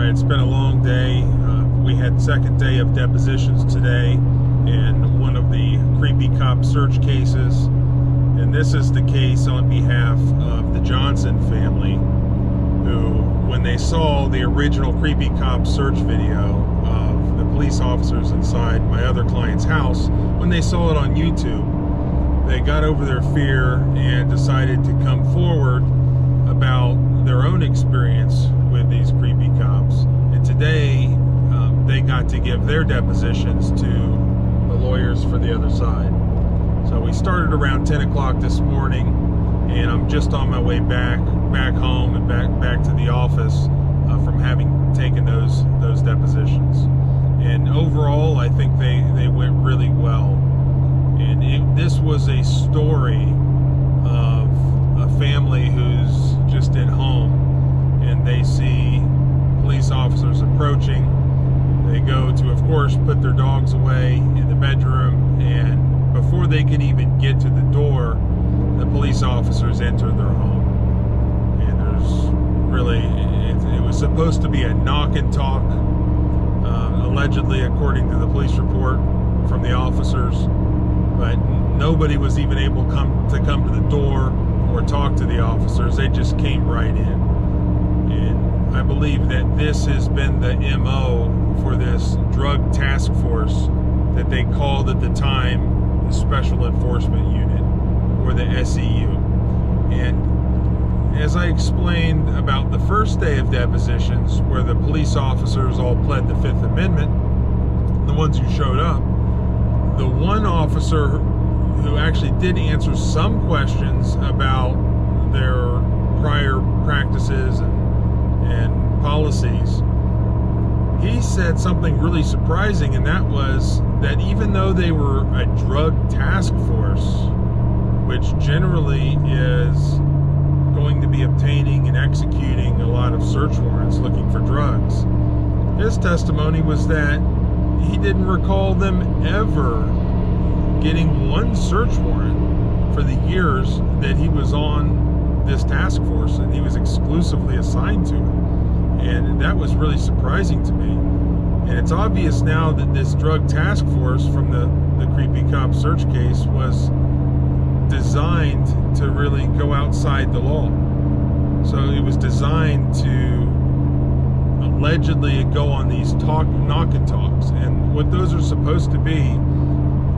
It's been a long day. We had second day of depositions today in one of the creepy cop search cases. And this is the case on behalf of the Johnson family, who, when they saw the original creepy cop search video of the police officers inside my other client's house, when they saw it on YouTube, they got over their fear and decided to come forward about their own experience with these creepy cops. And today they got to give their depositions to the lawyers for the other side. So we started around 10 o'clock this morning, and I'm just on my way back home and back to the office from having taken those depositions. And overall, I think they went really well. And this was a story of a family who's just at home, and they see police officers approaching. They go to, of course, put their dogs away in the bedroom, and before they can even get to the door, the police officers enter their home. And there's really, it was supposed to be a knock and talk, allegedly, according to the police report from the officers, but nobody was even able to come to the door or talk to the officers. They just came right in. And I believe that this has been the MO for this drug task force that they called at the time the Special Enforcement Unit, or the SEU. And as I explained about the first day of depositions, where the police officers all pled the Fifth Amendment, the ones who showed up, the one officer who actually did answer some questions about their prior practices and policies, he said something really surprising, and that was that even though they were a drug task force, which generally is going to be obtaining and executing a lot of search warrants looking for drugs, his testimony was that he didn't recall them ever getting one search warrant for the years that he was on this task force, and he was exclusively assigned to it. And that was really surprising to me. And it's obvious now that this drug task force from the creepy cop search case was designed to really go outside the law. So it was designed to allegedly go on these knock and talks. And what those are supposed to be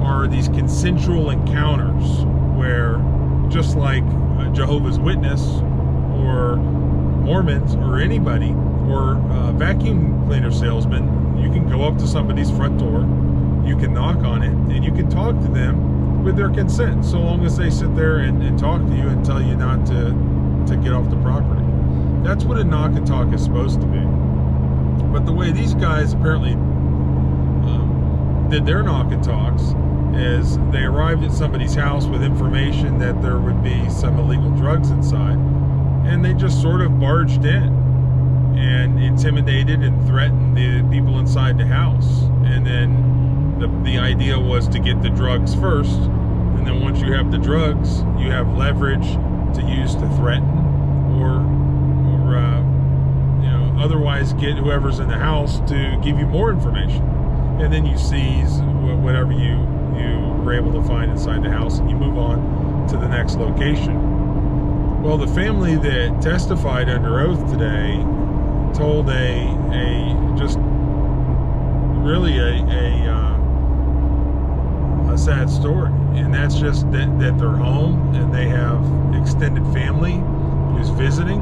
are these consensual encounters where, just like a Jehovah's Witness or Mormons or anybody, or vacuum cleaner salesman, you can go up to somebody's front door, you can knock on it, and you can talk to them with their consent, so long as they sit there and talk to you and tell you not to get off the property. That's what a knock and talk is supposed to be. But the way these guys apparently did their knock and talks is they arrived at somebody's house with information that there would be some illegal drugs inside, and they just sort of barged in and intimidated and threatened the people inside the house. And then the idea was to get the drugs first, and then once you have the drugs, you have leverage to use to threaten or otherwise get whoever's in the house to give you more information. And then you seize whatever you were able to find inside the house, and you move on to the next location. Well, the family that testified under oath today told just really a sad story, and that's just that they're home and they have extended family who's visiting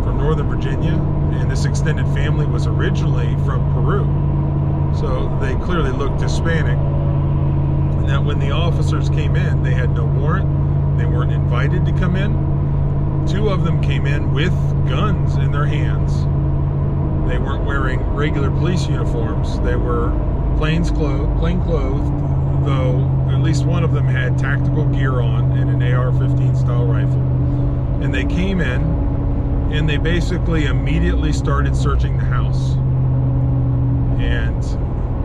from Northern Virginia, and this extended family was originally from Peru, so they clearly looked Hispanic. And that when the officers came in, they had no warrant, they weren't invited to come in. Two of them came in with guns in their hands. They weren't wearing regular police uniforms. They were plain clothed, though at least one of them had tactical gear on and an AR-15 style rifle. And they came in, and they basically immediately started searching the house. And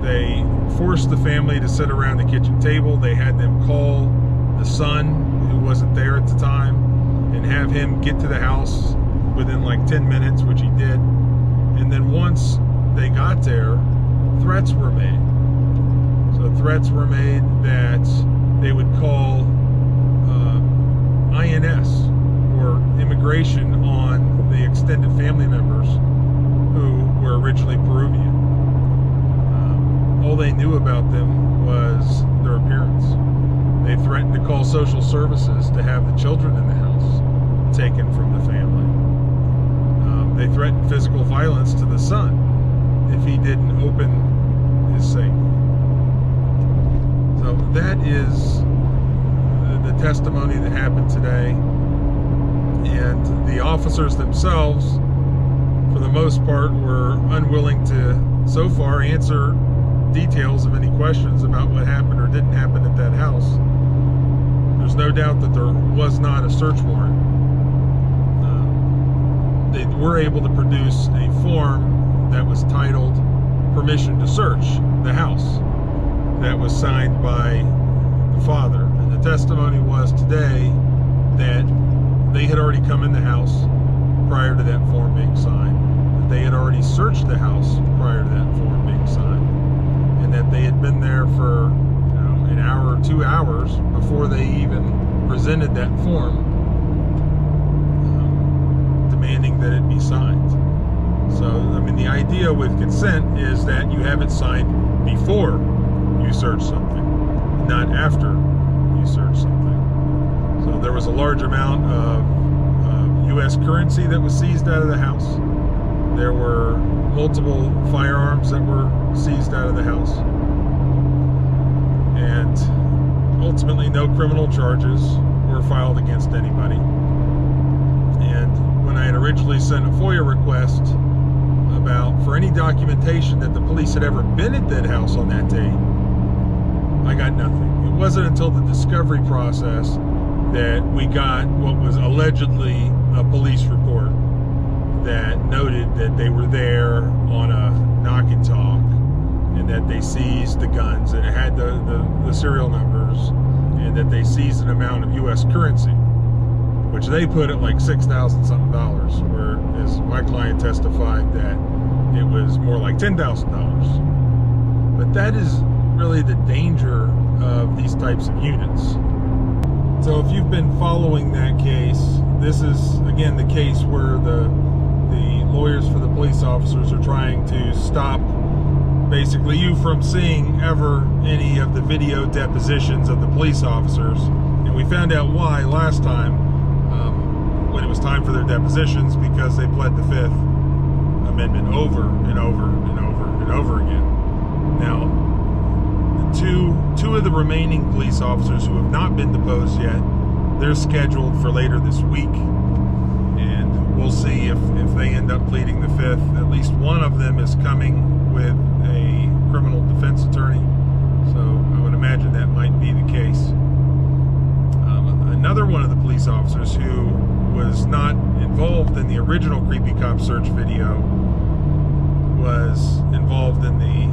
they forced the family to sit around the kitchen table. They had them call the son, who wasn't there at the time, and have him get to the house within like 10 minutes, which he did. And then once they got there, threats were made. So threats were made that they would call INS or immigration on the extended family members who were originally Peruvian. All they knew about them was their appearance. They threatened to call social services to have the children in the house taken from the family. They threatened physical violence to the son if he didn't open his safe. So that is the testimony that happened today. And the officers themselves, for the most part, were unwilling to, so far, answer details of any questions about what happened or didn't happen at that house. There's no doubt that there was not a search warrant. They were able to produce a form that was titled Permission to Search the House that was signed by the father. And the testimony was today that they had already come in the house prior to that form being signed, that they had already searched the house prior to that form being signed, and that they had been there for an hour or 2 hours before they even presented that form demanding that it be signed. So, I mean, the idea with consent is that you have it signed before you search something, not after you search something. So there was a large amount of U.S. currency that was seized out of the house. There were multiple firearms that were seized out of the house. And ultimately, no criminal charges were filed against anybody. And when I had originally sent a FOIA request for any documentation that the police had ever been at that house on that day, I got nothing. It wasn't until the discovery process that we got what was allegedly a police report that noted that they were there on a knock and talk, and that they seized the guns, and it had the serial numbers, and that they seized an amount of U.S. currency, which they put at like $6,000 something, whereas my client testified that it was more like $10,000. But that is really the danger of these types of units. So if you've been following that case, this is again the case where the lawyers for the police officers are trying to stop basically you from seeing ever any of the video depositions of the police officers. And we found out why last time when it was time for their depositions, because they pled the Fifth Amendment over and over and over and over again. Now, two of the remaining police officers who have not been deposed yet, they're scheduled for later this week, and we'll see if they end up pleading the Fifth. At least one of them is coming with a criminal defense attorney, so I would imagine that might be the case. Another one of the police officers who was not involved in the original Creepy Cop search video was involved in the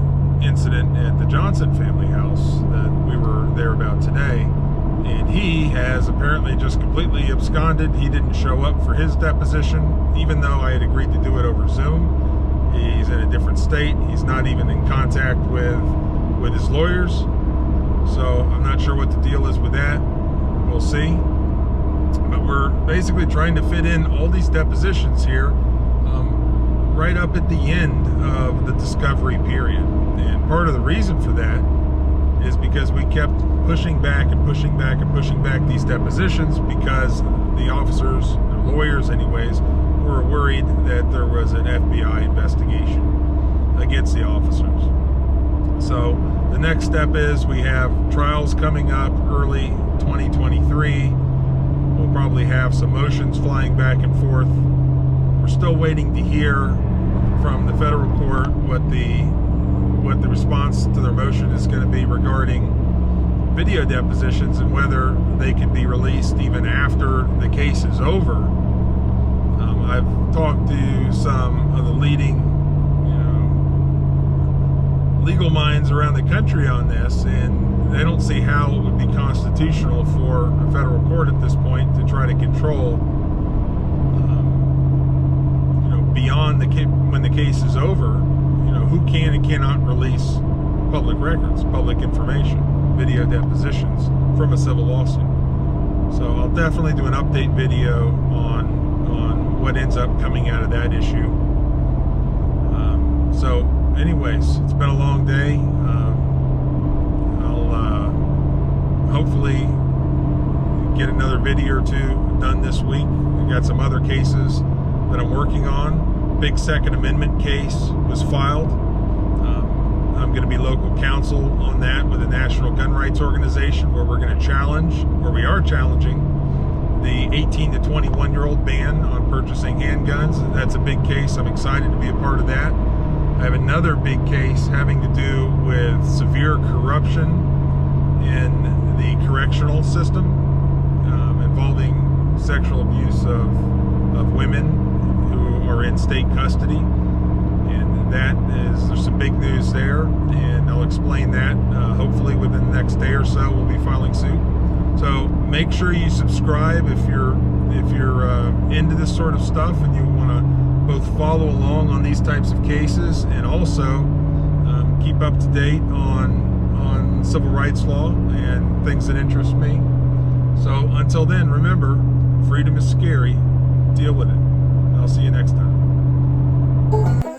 incident at the Johnson family house that we were there about today, and he has apparently just completely absconded. He didn't show up for his deposition, even though I had agreed to do it over Zoom. He's in a different state. He's not even in contact with his lawyers, so I'm not sure what the deal is with that. We'll see. But we're basically trying to fit in all these depositions here right up at the end of the discovery period. And part of the reason for that is because we kept pushing back and pushing back and pushing back these depositions because the officers, the lawyers anyways, were worried that there was an FBI investigation against the officers. So the next step is we have trials coming up early 2023. We'll probably have some motions flying back and forth. We're still waiting to hear from the federal court what the response to their motion is going to be regarding video depositions and whether they can be released even after the case is over. I've talked to some of the leading legal minds around the country on this, and they don't see how it would be constitutional for a federal court at this point to try to control beyond when the case is over, who can and cannot release public records, public information, video depositions from a civil lawsuit. So I'll definitely do an update video on what ends up coming out of that issue. So anyways, it's been a long day. I'll hopefully get another video or two done this week. I've got some other cases that I'm working on. Big Second Amendment case was filed. I'm going to be local counsel on that with the National Gun Rights Organization, where we are challenging the 18 to 21-year-old ban on purchasing handguns. That's a big case. I'm excited to be a part of that. I have another big case having to do with severe corruption in the correctional system, involving sexual abuse of women who are in state custody. And there's some big news there, and I'll explain that hopefully within the next day or so. We'll be filing suit. So make sure you subscribe if you're into this sort of stuff and you want to both follow along on these types of cases, and also keep up to date on civil rights law and things that interest me. So until then, remember, freedom is scary. Deal with it. I'll see you next time.